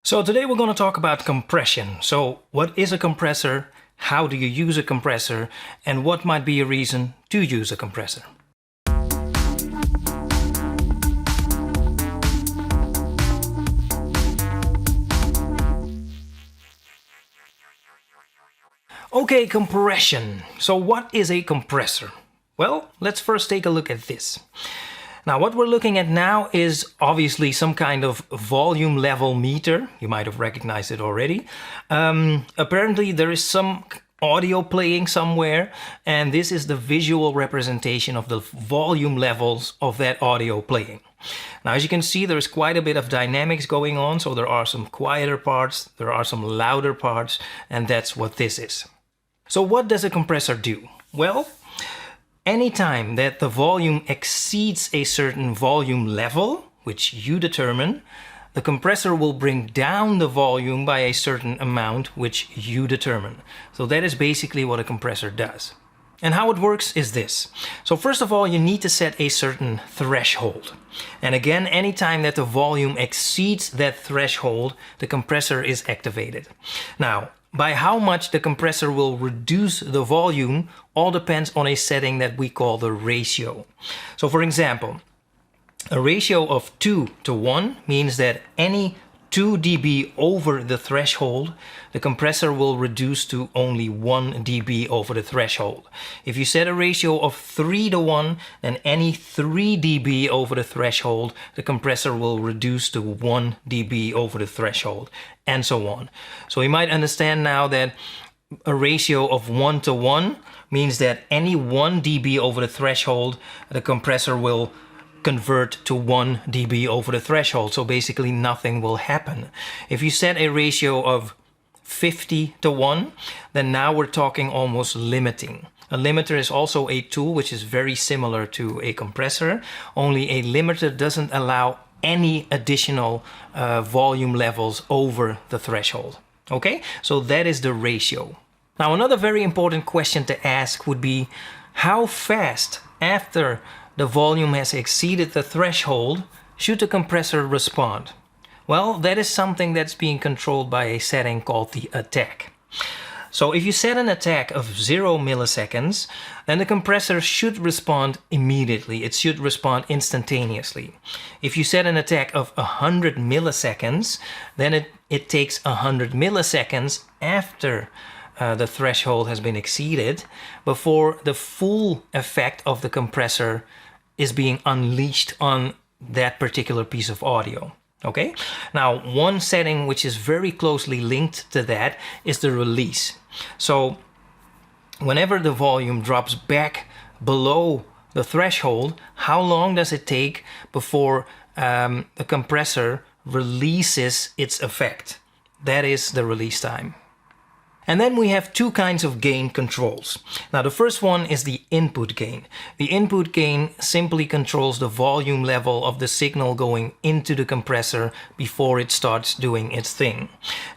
So today we're going to talk about compression. So what is a compressor? How do you use a compressor? And what might be a reason to use a compressor? Okay, compression. So what is a compressor? Well, let's first take a look at this. Now what we're looking at now is obviously some kind of volume level meter. You might have recognized it already. Apparently there is some audio playing somewhere, and this is the visual representation of the volume levels of that audio playing. Now as you can see, there's quite a bit of dynamics going on, so there are some quieter parts, there are some louder parts, and that's what this is. So what does a compressor do? Well, anytime that the volume exceeds a certain volume level, which you determine, the compressor will bring down the volume by a certain amount, which you determine. So that is basically what a compressor does. And how it works is this. So first of all, you need to set a certain threshold. And again, anytime that the volume exceeds that threshold, the compressor is activated. Now, by how much the compressor will reduce the volume all depends on a setting that we call the ratio. So for example, a ratio of 2:1 means that any 2 dB over the threshold, the compressor will reduce to only 1 dB over the threshold. If you set a ratio of 3:1, then any 3 dB over the threshold, the compressor will reduce to 1 dB over the threshold, and so on. So you might understand now that a ratio of 1:1 means that any 1 dB over the threshold, the compressor will convert to 1 dB over the threshold. So basically nothing will happen. If you set a ratio of 50:1, then now we're talking almost limiting. A limiter is also a tool which is very similar to a compressor, only a limiter doesn't allow any additional volume levels over the threshold. Okay, so that is the ratio. Now another very important question to ask would be, how fast after the volume has exceeded the threshold should the compressor respond? Well, that is something that's being controlled by a setting called the attack. So if you set an attack of 0 milliseconds, then the compressor should respond immediately. It should respond instantaneously. If you set an attack of 100 milliseconds, then it takes 100 milliseconds after the threshold has been exceeded before the full effect of the compressor is being unleashed on that particular piece of audio. Okay, now one setting which is very closely linked to that is the release. So whenever the volume drops back below the threshold, how long does it take before the compressor releases its effect? That is the release time. And then we have two kinds of gain controls. Now the first one is the input gain. The input gain simply controls the volume level of the signal going into the compressor before it starts doing its thing.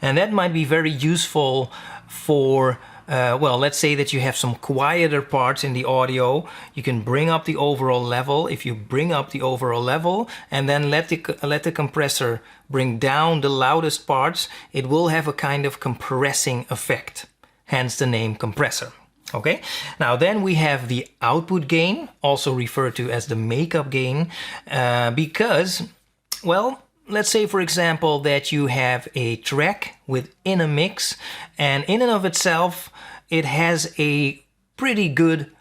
And that might be very useful for well, let's say that you have some quieter parts in the audio. You can bring up the overall level. If you bring up the overall level and then let the compressor bring down the loudest parts, it will have a kind of compressing effect, hence the name compressor. Okay, now then we have the output gain, also referred to as the makeup gain, because, well, let's say for example that you have a track within a mix, and in and of itself it has a pretty good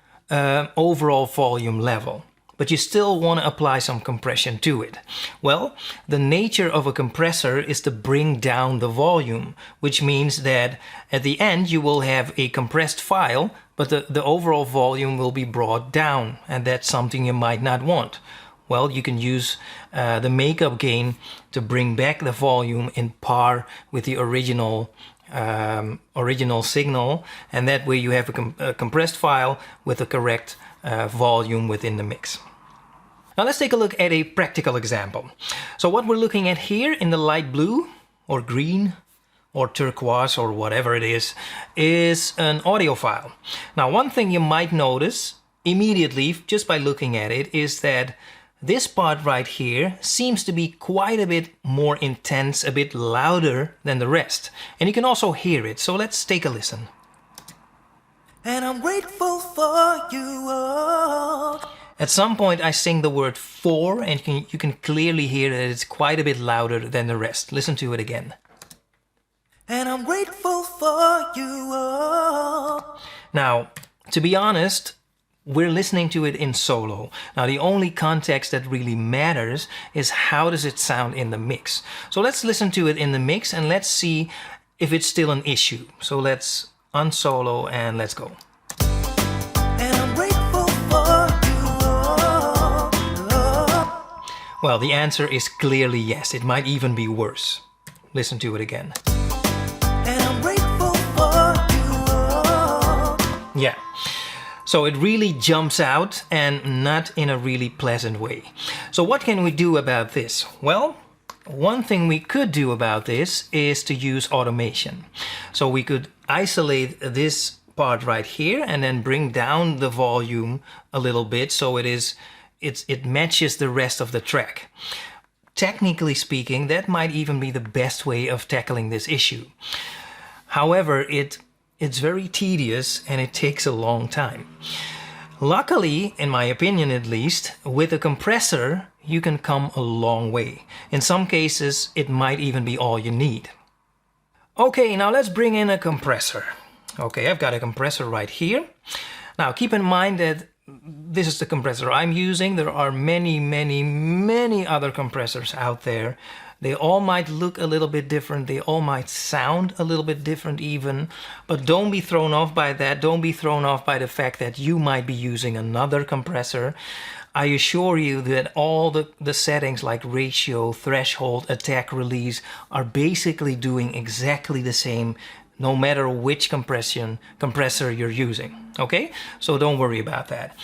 overall volume level, but you still want to apply some compression to it. Well, the nature of a compressor is to bring down the volume, which means that at the end you will have a compressed file, but the overall volume will be brought down, and that's something you might not want. Well, you can use the makeup gain to bring back the volume in par with the original signal, and that way you have a compressed file with the correct volume within the mix. Now let's take a look at a practical example. So what we're looking at here in the light blue or green or turquoise or whatever it is an audio file. Now one thing you might notice immediately just by looking at it is that this part right here seems to be quite a bit more intense, a bit louder than the rest. And you can also hear it, so let's take a listen. And I'm grateful for you all. At some point I sing the word for, and you can clearly hear that it's quite a bit louder than the rest. Listen to it again. And I'm grateful for you all. Now, to be honest, we're listening to it in solo. Now, the only context that really matters is how does it sound in the mix. So let's listen to it in the mix and let's see if it's still an issue. So let's unsolo and let's go. And I'm grateful for you all. Well, the answer is clearly yes. It might even be worse. Listen to it again. And I'm grateful for you all. Yeah. So it really jumps out and not in a really pleasant way. So what can we do about this? Well, one thing we could do about this is to use automation. So we could isolate this part right here and then bring down the volume a little bit so it matches the rest of the track. Technically speaking, that might even be the best way of tackling this issue. However, it's very tedious and it takes a long time. Luckily, in my opinion at least, with a compressor you can come a long way. In some cases it might even be all you need. Okay, now let's bring in a compressor. Okay, I've got a compressor right here. Now keep in mind that this is the compressor I'm using. There are many other compressors out there. They all might look a little bit different, they all might sound a little bit different even, but don't be thrown off by that. Don't be thrown off by the fact that you might be using another compressor. I assure you that all the settings like ratio, threshold, attack, release are basically doing exactly the same no matter which compressor you're using, okay? So don't worry about that.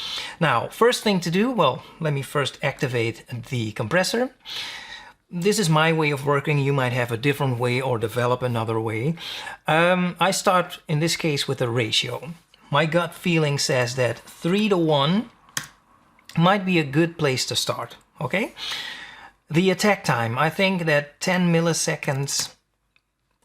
Now, first thing to do, well, let me first activate the compressor. This is my way of working. You might have a different way or develop another way. I start in this case with a ratio. My gut feeling says that 3:1 might be a good place to start, okay? The attack time, I think that 10 milliseconds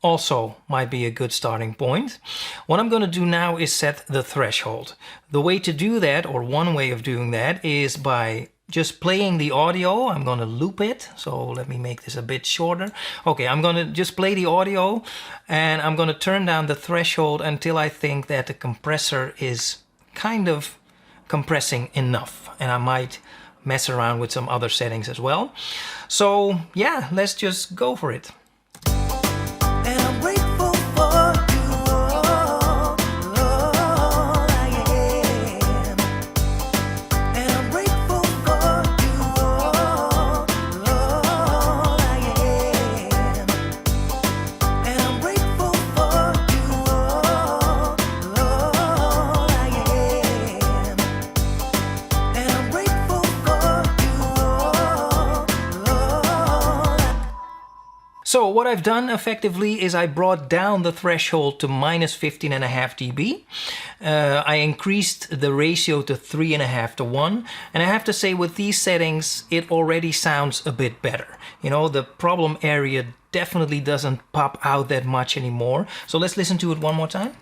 also might be a good starting point. What I'm going to do now is set the threshold. The way to do that, or one way of doing that, is by just playing the audio. I'm going to loop it, so let me make this a bit shorter. Okay, I'm going to just play the audio and I'm going to turn down the threshold until I think that the compressor is kind of compressing enough, and I might mess around with some other settings as well. So yeah, let's just go for it. And I'm grateful for you all, I am. And I'm grateful for you all, I am. And I'm grateful for you all, I am. And I'm grateful for you all. So what I've done effectively is I brought down the threshold to -15.5 dB. I increased the ratio to 3.5 to 1. And I have to say, with these settings, it already sounds a bit better. You know, the problem area definitely doesn't pop out that much anymore. So let's listen to it one more time.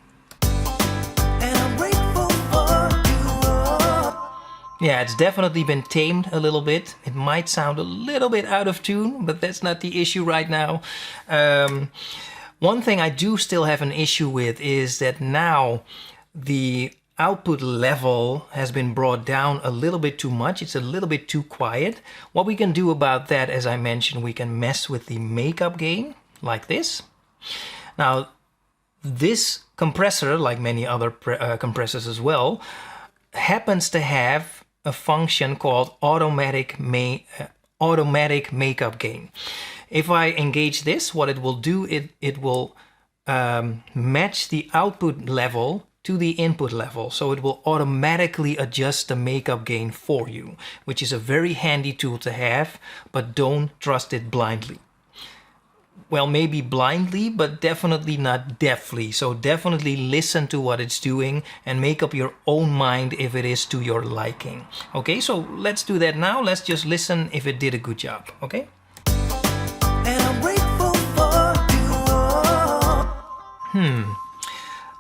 Yeah, it's definitely been tamed a little bit. It might sound a little bit out of tune, but that's not the issue right now. One thing I do still have an issue with is that now the output level has been brought down a little bit too much. It's a little bit too quiet. What we can do about that, as I mentioned, we can mess with the makeup gain like this. Now, this compressor, like many other compressors as well, happens to have a function called automatic makeup gain. If I engage this, what it will do, it will match the output level to the input level. So it will automatically adjust the makeup gain for you, which is a very handy tool to have, but don't trust it blindly. well, maybe blindly, but definitely not deafly. So definitely listen to what it's doing and make up your own mind if it is to your liking. Okay, so let's do that now. Let's just listen if it did a good job, okay? And I'm grateful for you.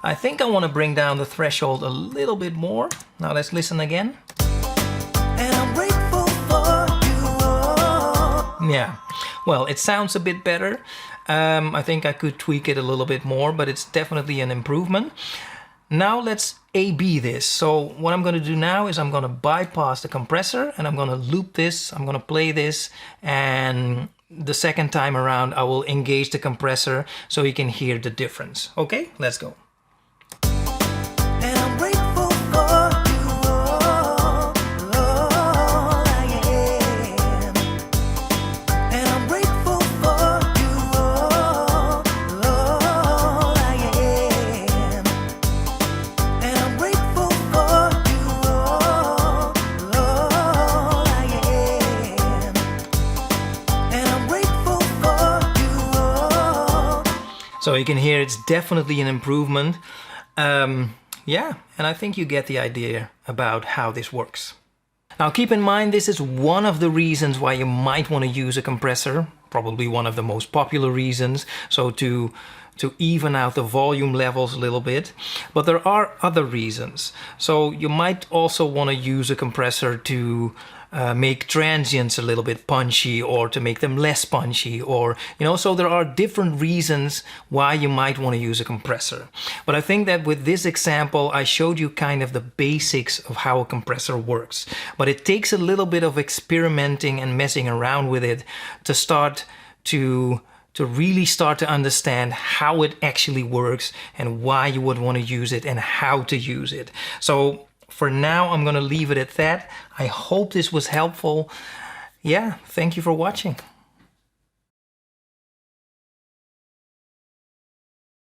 I think I want to bring down the threshold a little bit more. Now let's listen again. And I'm grateful for you. Yeah, well, it sounds a bit better. I think I could tweak it a little bit more, but it's definitely an improvement. Now let's A/B this. So what I'm going to do now is I'm going to bypass the compressor and I'm going to loop this. I'm going to play this, and the second time around I will engage the compressor so you can hear the difference. Okay, let's go. So you can hear it's definitely an improvement. Yeah, and I think you get the idea about how this works. Now keep in mind, this is one of the reasons why you might want to use a compressor, probably one of the most popular reasons, so to even out the volume levels a little bit. But there are other reasons. So you might also want to use a compressor to make transients a little bit punchy, or to make them less punchy, or, you know, so there are different reasons why you might want to use a compressor. But I think that with this example, I showed you kind of the basics of how a compressor works. But it takes a little bit of experimenting and messing around with it to start to really start to understand how it actually works and why you would want to use it and how to use it. So for now, I'm going to leave it at that. I hope this was helpful. Yeah, thank you for watching.